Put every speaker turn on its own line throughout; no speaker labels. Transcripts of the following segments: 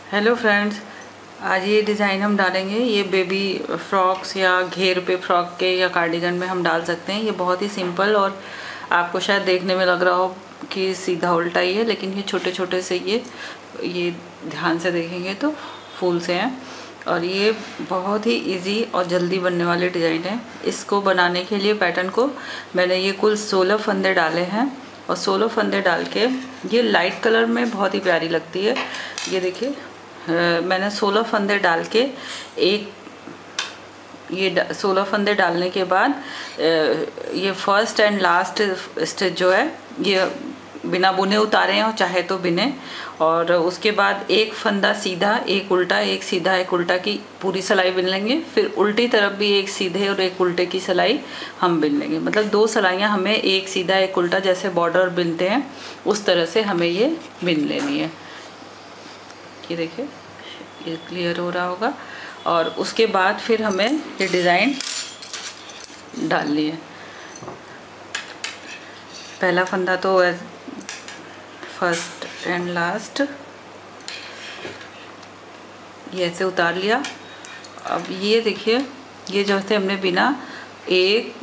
Hello friends, आज ये design हम डालेंगे। ये बेबी फ्रॉक्स या घेर पे फ्रॉक के या कार्डिगन में हम डाल सकते हैं। ये बहुत ही सिंपल और आपको शायद देखने में लग रहा हो कि सीधा उल्टा ही है, लेकिन ये छोटे छोटे से ये ध्यान से देखेंगे तो फूल से हैं और ये बहुत ही इजी और जल्दी बनने वाले डिज़ाइन है। इसको बनाने के लिए पैटर्न को मैंने ये कुल 16 फंदे डाले हैं और 16 फंदे डाल के ये लाइट कलर में बहुत ही प्यारी लगती है। ये देखिए, मैंने 16 फंदे डाल के ये 16 फंदे डालने के बाद ये फर्स्ट एंड लास्ट स्टिच जो है ये बिना बुने उतारे हैं और चाहे तो बिने, और उसके बाद एक फंदा सीधा, एक उल्टा, एक सीधा, एक उल्टा की पूरी सिलाई बिन लेंगे। फिर उल्टी तरफ भी एक सीधे और एक उल्टे की सिलाई हम बिन लेंगे। मतलब 2 सिलाइयाँ हमें, एक सीधा एक उल्टा, जैसे बॉर्डर बिनते हैं उस तरह से हमें ये बिन लेनी है। ये देखिए, ये क्लियर हो रहा होगा। और उसके बाद फिर हमें ये डिज़ाइन डालनी है। पहला फंदा तो फर्स्ट एंड लास्ट ये ऐसे उतार लिया। अब ये देखिए, ये जो थे हमने बिना 1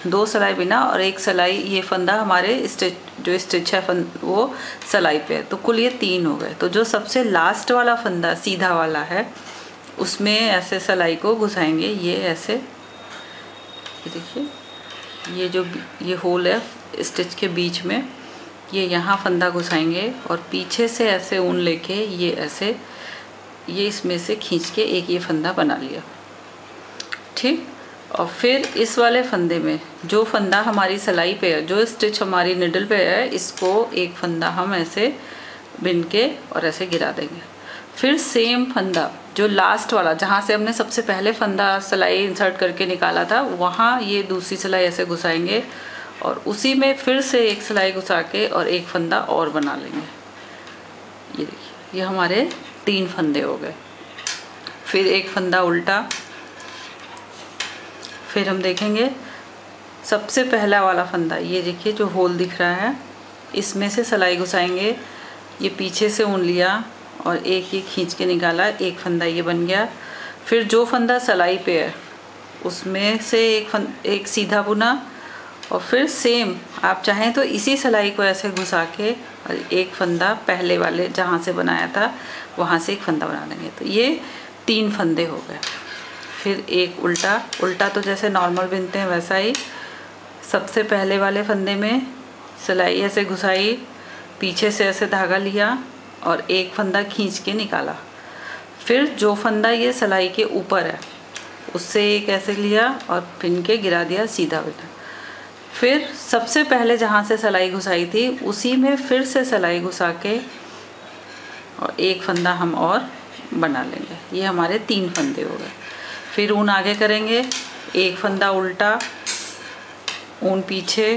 2 सिलाई बिना और एक सिलाई, ये फंदा हमारे स्टिच है वो सिलाई पे है, तो कुल ये 3 हो गए। तो जो सबसे लास्ट वाला फंदा सीधा वाला है उसमें ऐसे सिलाई को घुसाएंगे, ये ऐसे। ये देखिए, ये जो ये होल है स्टिच के बीच में, ये यहाँ फंदा घुसाएंगे और पीछे से ऐसे ऊन लेके ये ऐसे, ये इसमें से खींच के एक ये फंदा बना लिया, ठीक। और फिर इस वाले फंदे में जो फंदा हमारी सिलाई पे है, जो स्टिच हमारी निडल पे है, इसको एक फंदा हम ऐसे बिन के और ऐसे गिरा देंगे। फिर सेम फंदा जो लास्ट वाला, जहाँ से हमने सबसे पहले फंदा सिलाई इंसर्ट करके निकाला था, वहाँ ये दूसरी सिलाई ऐसे घुसाएंगे और उसी में फिर से एक सिलाई घुसा के और एक फंदा और बना लेंगे। ये देखिए, ये हमारे 3 फंदे हो गए। फिर एक फंदा उल्टा, फिर हम देखेंगे सबसे पहला वाला फंदा, ये देखिए जो होल दिख रहा है, इसमें से सिलाई घुसाएंगे, ये पीछे से ऊन लिया और एक ये खींच के निकाला, एक फंदा ये बन गया। फिर जो फंदा सिलाई पे है उसमें से एक सीधा बुना और फिर सेम आप चाहें तो इसी सिलाई को ऐसे घुसा के और एक फंदा पहले वाले जहाँ से बनाया था वहाँ से एक फंदा बना देंगे। तो ये 3 फंदे हो गए। फिर एक उल्टा तो जैसे नॉर्मल बिनते हैं वैसा ही, सबसे पहले वाले फंदे में सिलाई ऐसे घुसाई, पीछे से ऐसे धागा लिया और एक फंदा खींच के निकाला। फिर जो फंदा ये सिलाई के ऊपर है उससे एक ऐसे लिया और पिन के गिरा दिया, सीधा बिना। फिर सबसे पहले जहाँ से सिलाई घुसाई थी उसी में फिर से सिलाई घुसा के और एक फंदा हम और बना लेंगे। ये हमारे 3 फंदे हो गए। फिर ऊन आगे करेंगे, एक फंदा उल्टा, ऊन पीछे,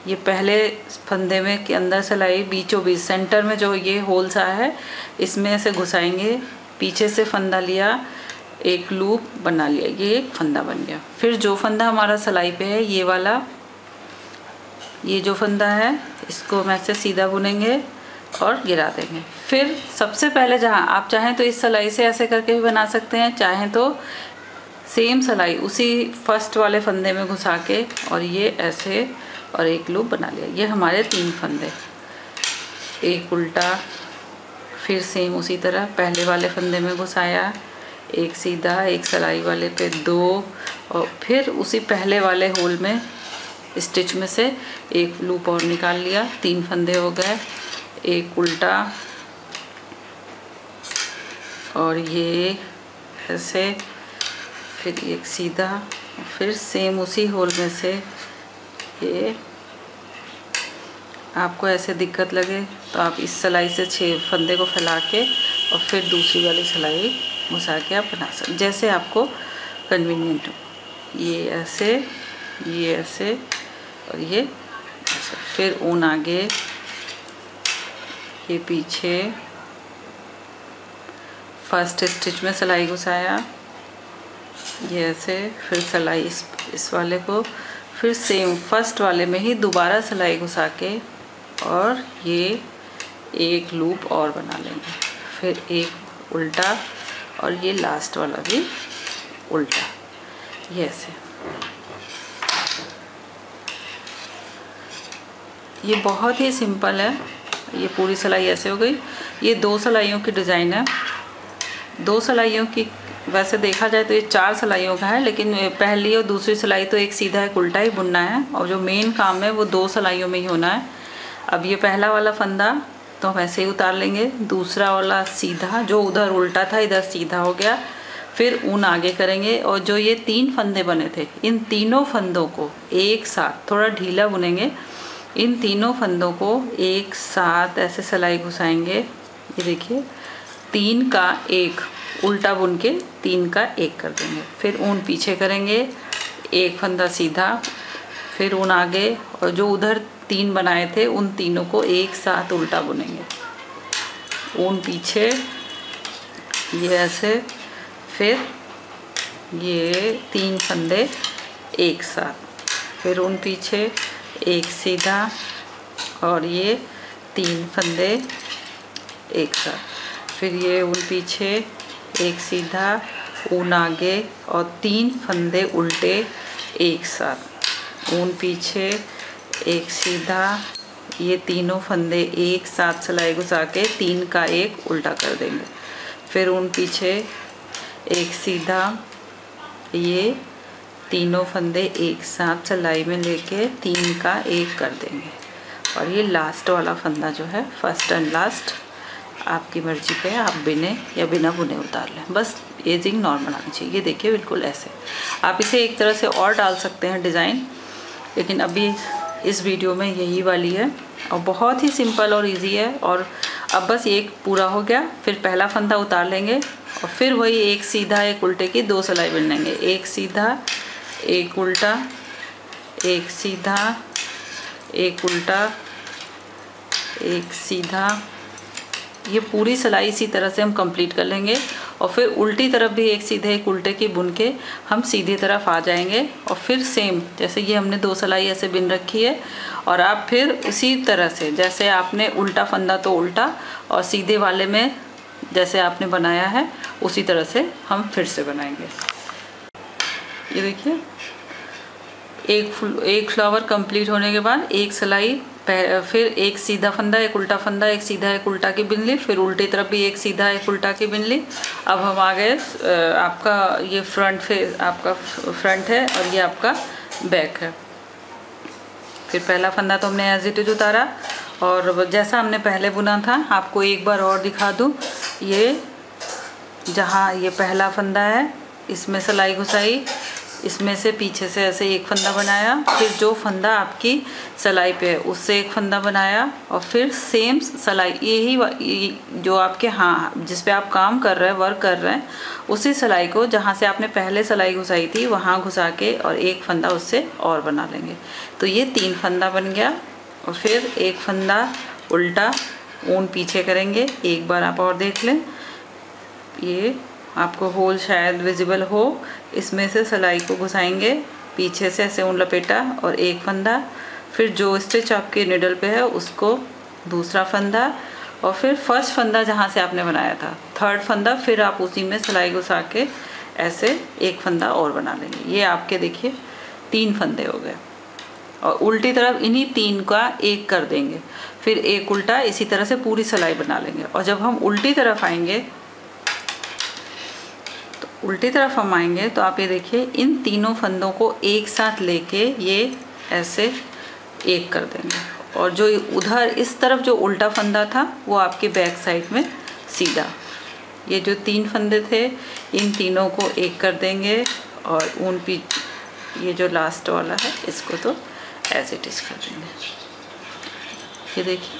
ये पहले फंदे में के अंदर सिलाई बीचों बीच सेंटर में जो ये होल सा है इसमें से घुसाएंगे, पीछे से फंदा लिया, एक लूप बना लिया, ये एक फंदा बन गया। फिर जो फंदा हमारा सिलाई पे है ये वाला, ये जो फंदा है इसको हम ऐसे सीधा बुनेंगे और गिरा देंगे। फिर सबसे पहले जहाँ आप चाहें तो इस सिलाई से ऐसे करके भी बना सकते हैं, चाहें तो सेम सिलाई उसी फर्स्ट वाले फंदे में घुसा के और ये ऐसे और एक लूप बना लिया। ये हमारे 3 फंदे, एक उल्टा, फिर सेम उसी तरह पहले वाले फंदे में घुसाया, एक सीधा, एक सिलाई वाले पे 2 और फिर उसी पहले वाले होल में स्टिच में से एक लूप और निकाल लिया। 3 फंदे हो गए। एक उल्टा और ये ऐसे, फिर एक सीधा, फिर सेम उसी होल में से ये। आपको ऐसे दिक्कत लगे तो आप इस सिलाई से 6 फंदे को फैला के और फिर दूसरी वाली सिलाई घुसा के आप बना सकते, जैसे आपको कन्वीनियंट हो। ये ऐसे, ये ऐसे और ये ऐसे। फिर ऊन आगे, ये पीछे, फर्स्ट स्टिच में सिलाई घुसाया, ये ऐसे, फिर सिलाई इस वाले को, फिर सेम फर्स्ट वाले में ही दोबारा सिलाई घुसा के और ये एक लूप और बना लेंगे। फिर एक उल्टा, और ये लास्ट वाला भी उल्टा, ये ऐसे। ये बहुत ही सिंपल है। ये पूरी सिलाई ऐसे हो गई। ये 2 सिलाइयों की डिज़ाइन है। 2 सिलाइयों की, वैसे देखा जाए तो ये 4 सिलाइयों का है, लेकिन पहली और दूसरी सिलाई तो एक सीधा एक उल्टा ही बुनना है, और जो मेन काम है वो 2 सिलाइयों में ही होना है। अब ये पहला वाला फंदा तो हम ऐसे ही उतार लेंगे। दूसरा वाला सीधा, जो उधर उल्टा था इधर सीधा हो गया। फिर ऊन आगे करेंगे, और जो ये 3 फंदे बने थे, इन तीनों फंदों को एक साथ थोड़ा ढीला बुनेंगे। इन तीनों फंदों को एक साथ ऐसे सिलाई घुसाएंगे। ये देखिए, 3 का 1 उल्टा बुन के 3 का 1 कर देंगे। फिर ऊन पीछे करेंगे, एक फंदा सीधा, फिर ऊन आगे, और जो उधर 3 बनाए थे उन तीनों को एक साथ उल्टा बुनेंगे। ऊन पीछे, ये ऐसे, फिर ये 3 फंदे एक साथ, फिर ऊन पीछे, एक सीधा, और ये 3 फंदे एक साथ, फिर ये ऊन पीछे, एक सीधा, ऊन आगे, और 3 फंदे उल्टे एक साथ, ऊन पीछे, एक सीधा, ये तीनों फंदे एक साथ सिलाई घुसा के 3 का 1 उल्टा कर देंगे। फिर ऊन पीछे, एक सीधा, ये तीनों फंदे एक साथ सिलाई में लेके 3 का 1 कर देंगे। और ये लास्ट वाला फंदा जो है, फर्स्ट एंड लास्ट, आपकी मर्जी पे आप बिने या बिना बुने उतार लें। बस एजिंग नॉर्मल आनी चाहिए। ये देखिए, बिल्कुल ऐसे। आप इसे एक तरह से और डाल सकते हैं डिज़ाइन, लेकिन अभी इस वीडियो में यही वाली है, और बहुत ही सिंपल और इजी है। और अब बस एक पूरा हो गया, फिर पहला फंदा उतार लेंगे, और फिर वही एक सीधा एक उल्टे की 2 सिलाई बुन लेंगे। एक सीधा, एक उल्टा, एक सीधा, एक उल्टा, एक सीधा। ये पूरी सिलाई इसी तरह से हम कंप्लीट कर लेंगे, और फिर उल्टी तरफ भी एक सीधे एक उल्टे की बुन के हम सीधी तरफ आ जाएंगे। और फिर सेम जैसे ये हमने 2 सिलाई ऐसे बिन रखी है, और आप फिर उसी तरह से जैसे आपने उल्टा फंदा तो उल्टा, और सीधे वाले में जैसे आपने बनाया है उसी तरह से हम फिर से बनाएंगे। ये देखिए, एक फ्लावर कंप्लीट होने के बाद एक सिलाई, फिर एक सीधा फंदा, एक उल्टा फंदा, एक सीधा एक उल्टा की बिन ली, फिर उल्टी तरफ भी एक सीधा एक उल्टा की बिन ली। अब हम आ गए, आपका ये आपका फ्रंट है, और ये आपका बैक है। फिर पहला फंदा तो हमने एज इट इज उतारा, और जैसा हमने पहले बुना था, आपको एक बार और दिखा दूँ। ये जहाँ ये पहला फंदा है, इसमें सिलाई घुसाई, इसमें से पीछे से ऐसे एक फंदा बनाया, फिर जो फंदा आपकी सिलाई पे है उससे एक फंदा बनाया, और फिर सेम सिलाई, यही जो आपके जिस पे आप काम कर रहे हैं, वर्क कर रहे हैं, उसी सिलाई को जहाँ से आपने पहले सिलाई घुसाई थी वहाँ घुसा के और एक फंदा उससे और बना लेंगे। तो ये 3 फंदा बन गया, और फिर एक फंदा उल्टा, ऊन पीछे करेंगे। एक बार आप और देख लें, ये आपको होल शायद विजिबल हो, इसमें से सिलाई को घुसाएंगे, पीछे से ऐसे ऊन लपेटा और एक फंदा, फिर जो स्टिच आपके निडल पे है उसको दूसरा फंदा, और फिर फर्स्ट फंदा जहाँ से आपने बनाया था थर्ड फंदा, फिर आप उसी में सिलाई घुसा के ऐसे एक फंदा और बना लेंगे। ये आपके देखिए 3 फंदे हो गए, और उल्टी तरफ इन्हीं 3 का 1 कर देंगे, फिर एक उल्टा, इसी तरह से पूरी सिलाई बना लेंगे। और जब हम उल्टी तरफ आएंगे तो आप ये देखिए, इन तीनों फंदों को एक साथ लेके ये ऐसे 1 कर देंगे, और जो उधर इस तरफ जो उल्टा फंदा था वो आपके बैक साइड में सीधा। ये जो 3 फंदे थे, इन तीनों को 1 कर देंगे, और ये जो लास्ट वाला है इसको तो एज इट इज़ कर देंगे। ये देखिए,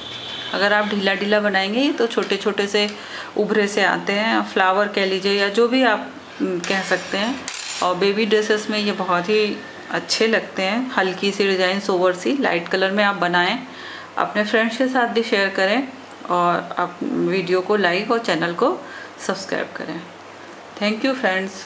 अगर आप ढीला ढीला बनाएंगे तो छोटे छोटे से उभरे से आते हैं, फ्लावर कह लीजिए या जो भी आप कह सकते हैं। और बेबी ड्रेसेस में ये बहुत ही अच्छे लगते हैं। हल्की सी डिज़ाइन, सोवर सी, लाइट कलर में आप बनाएं, अपने फ्रेंड्स के साथ भी शेयर करें, और आप वीडियो को लाइक और चैनल को सब्सक्राइब करें। Thank you friends.